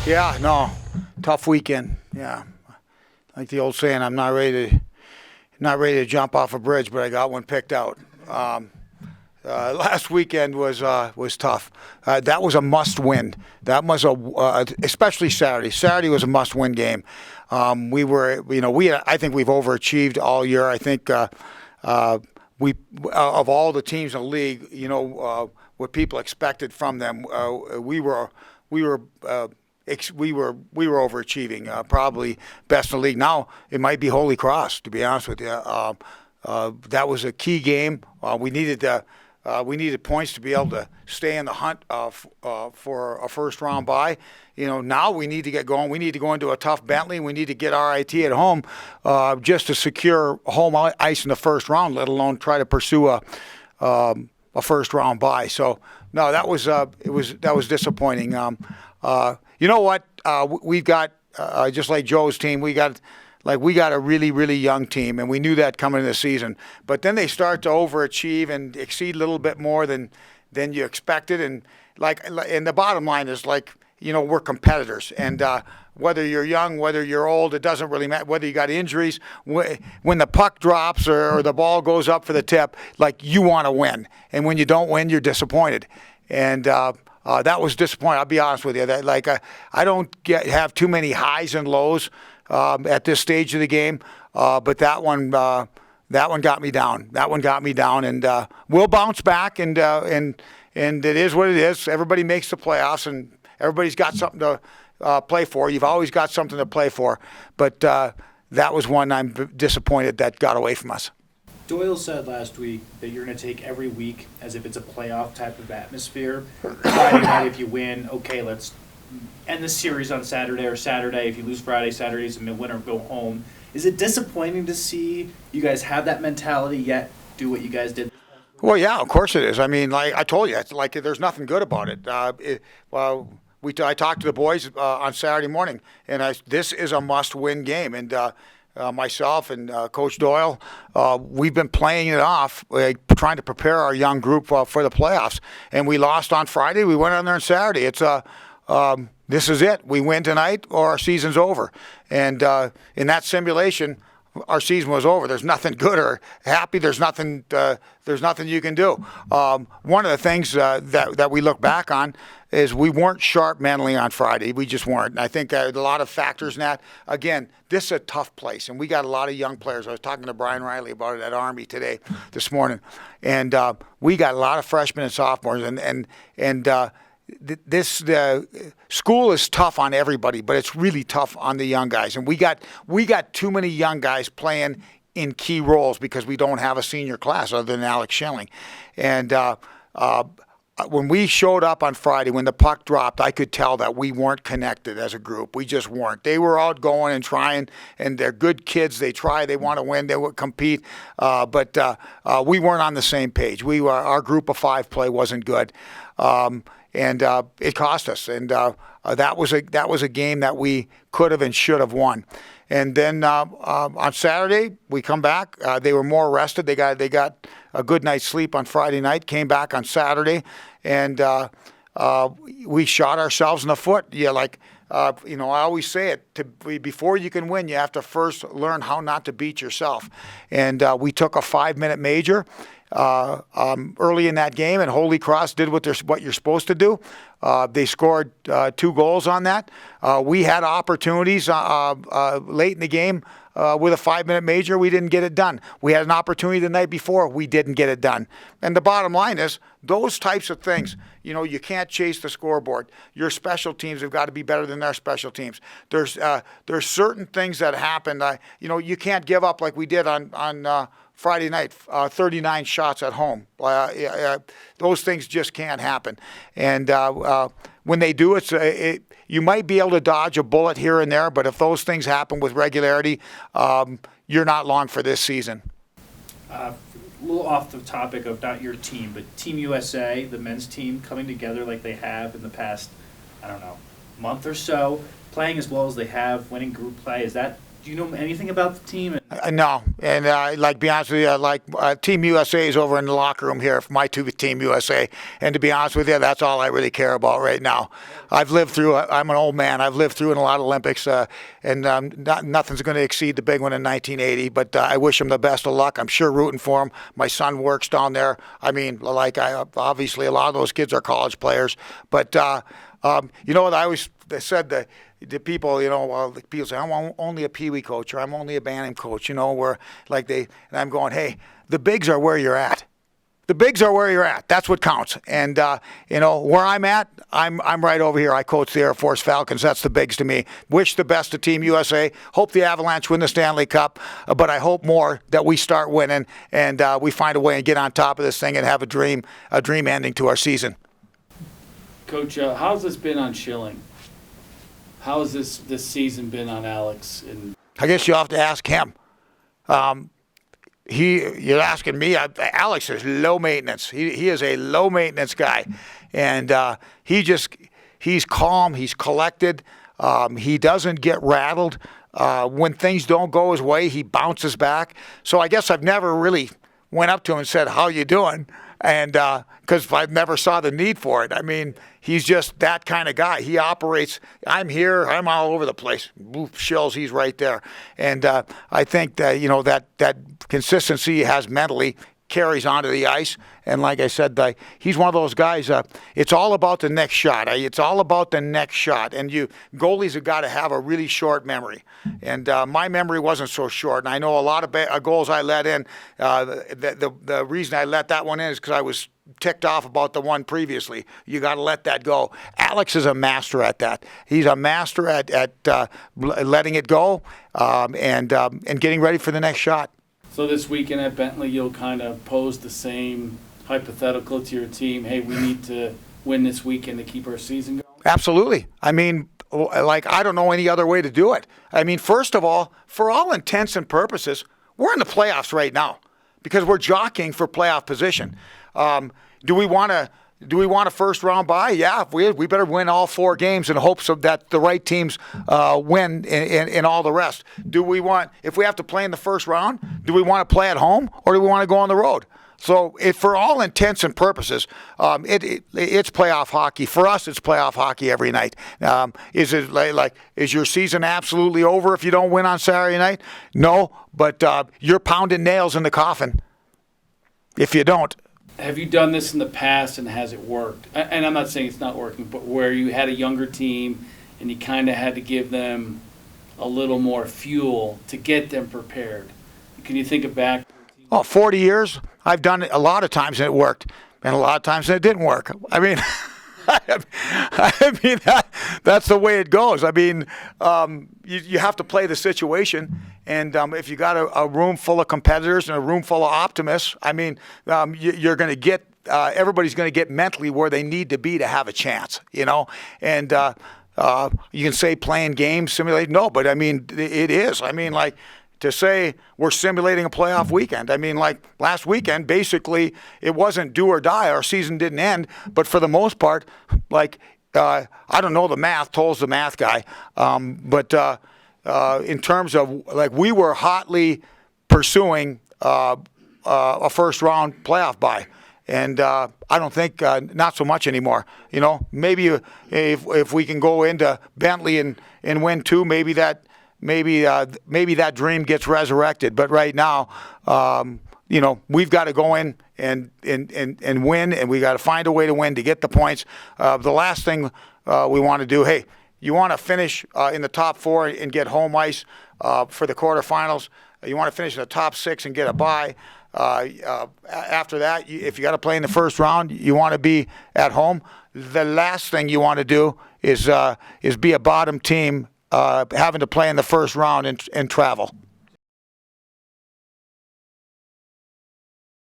Yeah, no, tough weekend. Yeah, like the old saying, I'm not ready to jump off a bridge, but I got one picked out. Last weekend was tough. That was a must-win. That was especially Saturday. Saturday was a must-win game. I think we've overachieved all year. I think we of all the teams in the league, what people expected from them, we were overachieving. Probably best in the league. Now it might be Holy Cross, to be honest with you. That was a key game. We needed points to be able to stay in the hunt for a first round bye. Now we need to get going. We need to go into a tough Bentley. We need to get RIT at home just to secure home ice in the first round, let alone try to pursue a first round bye. So no, that was disappointing. You know what? We've got just like Joe's team. We got a really, really young team, and we knew that coming into the season. But then they start to overachieve and exceed a little bit more than you expected. And the bottom line is we're competitors, and whether you're young, whether you're old, it doesn't really matter. Whether you got injuries, when the puck drops or the ball goes up for the tip, you want to win, and when you don't win, you're disappointed. And that was disappointing. I'll be honest with you. I don't have too many highs and lows at this stage of the game, but that one got me down. That one got me down, and we'll bounce back. And it is what it is. Everybody makes the playoffs, and everybody's got something to play for. You've always got something to play for, but that was one I'm disappointed that got away from us. Doyle said last week that you're going to take every week as if it's a playoff type of atmosphere. Friday night, if you win, okay, let's end the series on Saturday, or Saturday, if you lose Friday, Saturday's a winner, go home. Is it disappointing to see you guys have that mentality yet do what you guys did? Well, yeah, of course it is. I mean, I told you, it's there's nothing good about it. I talked to the boys on Saturday morning, and this is a must-win game, and myself and Coach Doyle, we've been playing it off, trying to prepare our young group for the playoffs. And we lost on Friday. We went on there on Saturday. It's this is it. We win tonight, or our season's over. And in that simulation, our season was over. There's nothing good or happy. There's nothing you can do. One of the things that we look back on is we weren't sharp mentally on Friday. We just weren't. And I think a lot of factors in that. Again, this is a tough place, and we got a lot of young players. I was talking to Brian Riley about it at Army this morning, and we got a lot of freshmen and sophomores, this school is tough on everybody, but it's really tough on the young guys. And we got too many young guys playing in key roles because we don't have a senior class other than Alex Schilling. And when we showed up on Friday, when the puck dropped, I could tell that we weren't connected as a group. We just weren't. They were out going and trying, and they're good kids. They try. They want to win. They would compete. But we weren't on the same page. Our group of five play wasn't good. And it cost us, and that was a game that we could have and should have won. And then on Saturday we come back. They were more rested. They got a good night's sleep on Friday night. Came back on Saturday, and we shot ourselves in the foot. Yeah, I always say it. Before you can win, you have to first learn how not to beat yourself. And we took a 5-minute major early in that game, and Holy Cross did what you're supposed to do. They scored 2 goals on that. We had opportunities late in the game with a 5-minute major. We didn't get it done. We had an opportunity the night before. We didn't get it done. And the bottom line is, those types of things, you can't chase the scoreboard. Your special teams have got to be better than their special teams. There's certain things that happen. You can't give up like we did on Friday night, 39 shots at home. Those things just can't happen. And when they do, you might be able to dodge a bullet here and there, but if those things happen with regularity, you're not long for this season. A little off the topic of not your team, but Team USA, the men's team, coming together like they have in the past, month or so, playing as well as they have, winning group play. Is that Do you know anything about the team? No, and like be honest with you, Team USA is over in the locker room here for my Team USA, and to be honest with you, that's all I really care about right now. I've lived through. I'm an old man. I've lived through in a lot of Olympics, and nothing's going to exceed the big one in 1980. But I wish him the best of luck. I'm sure rooting for him. My son works down there. I mean, obviously a lot of those kids are college players, but you know what I always said that. The people, the people say, I'm only a peewee coach or I'm only a Bantam coach, where and I'm going, hey, the bigs are where you're at. The bigs are where you're at. That's what counts. And, where I'm at, I'm right over here. I coach the Air Force Falcons. That's the bigs to me. Wish the best to Team USA. Hope the Avalanche win the Stanley Cup. But I hope more that we start winning and we find a way and get on top of this thing and have a dream ending to our season. Coach, how's this been on Schilling? How has this season been on Alex? I guess you have to ask him. You're asking me. Alex is low maintenance. He is a low maintenance guy, and he's calm. He's collected. He doesn't get rattled. When things don't go his way, he bounces back. So I guess I've never really went up to him and said, "How you doing?" And because I never saw the need for it. I mean, he's just that kind of guy. He operates. I'm here. I'm all over the place. Oof, shills. He's right there. And I think that that consistency he has mentally carries onto the ice. And like I said, he's one of those guys. It's all about the next shot. It's all about the next shot. And goalies have got to have a really short memory. And my memory wasn't so short. And I know a lot of goals I let in. The reason I let that one in is because I was ticked off about the one previously. You got to let that go. Alex is a master at that. He's a master at letting it go and getting ready for the next shot. So this weekend at Bentley, you'll kind of pose the same hypothetical to your team. Hey, we need to win this weekend to keep our season going. Absolutely. I mean, I don't know any other way to do it. I mean, first of all, for all intents and purposes, we're in the playoffs right now because we're jockeying for playoff position. Do we want a first round bye? Yeah, we better win all 4 games in hopes of that the right teams win in all the rest. If we have to play in the first round, do we want to play at home or do we want to go on the road? So for all intents and purposes, it's playoff hockey. For us, it's playoff hockey every night. Is it is your season absolutely over if you don't win on Saturday night? No, but you're pounding nails in the coffin if you don't. Have you done this in the past and has it worked? And I'm not saying it's not working, but where you had a younger team and you kind of had to give them a little more fuel to get them prepared. Can you think of back? 40 years. I've done it a lot of times and it worked, and a lot of times it didn't work. I mean, that's the way it goes. I mean, you have to play the situation, and if you got a room full of competitors and a room full of optimists, I mean, you're going to get everybody's going to get mentally where they need to be to have a chance, And you can say playing games, simulate. No, but I mean, it is. I mean, to say we're simulating a playoff weekend. I mean, last weekend, basically, it wasn't do or die. Our season didn't end. But for the most part, I don't know the math. Toll's the math guy. But in terms of, we were hotly pursuing a first-round playoff bye. And I don't think not so much anymore. Maybe if we can go into Bentley and win 2, maybe that dream gets resurrected. But right now, we've got to go in and win, and we got to find a way to win to get the points. The last thing we want to do, hey, you want to finish in the top 4 and get home ice for the quarterfinals. You want to finish in the top 6 and get a bye. After that, if you got to play in the first round, you want to be at home. The last thing you want to do is be a bottom team having to play in the first round and travel.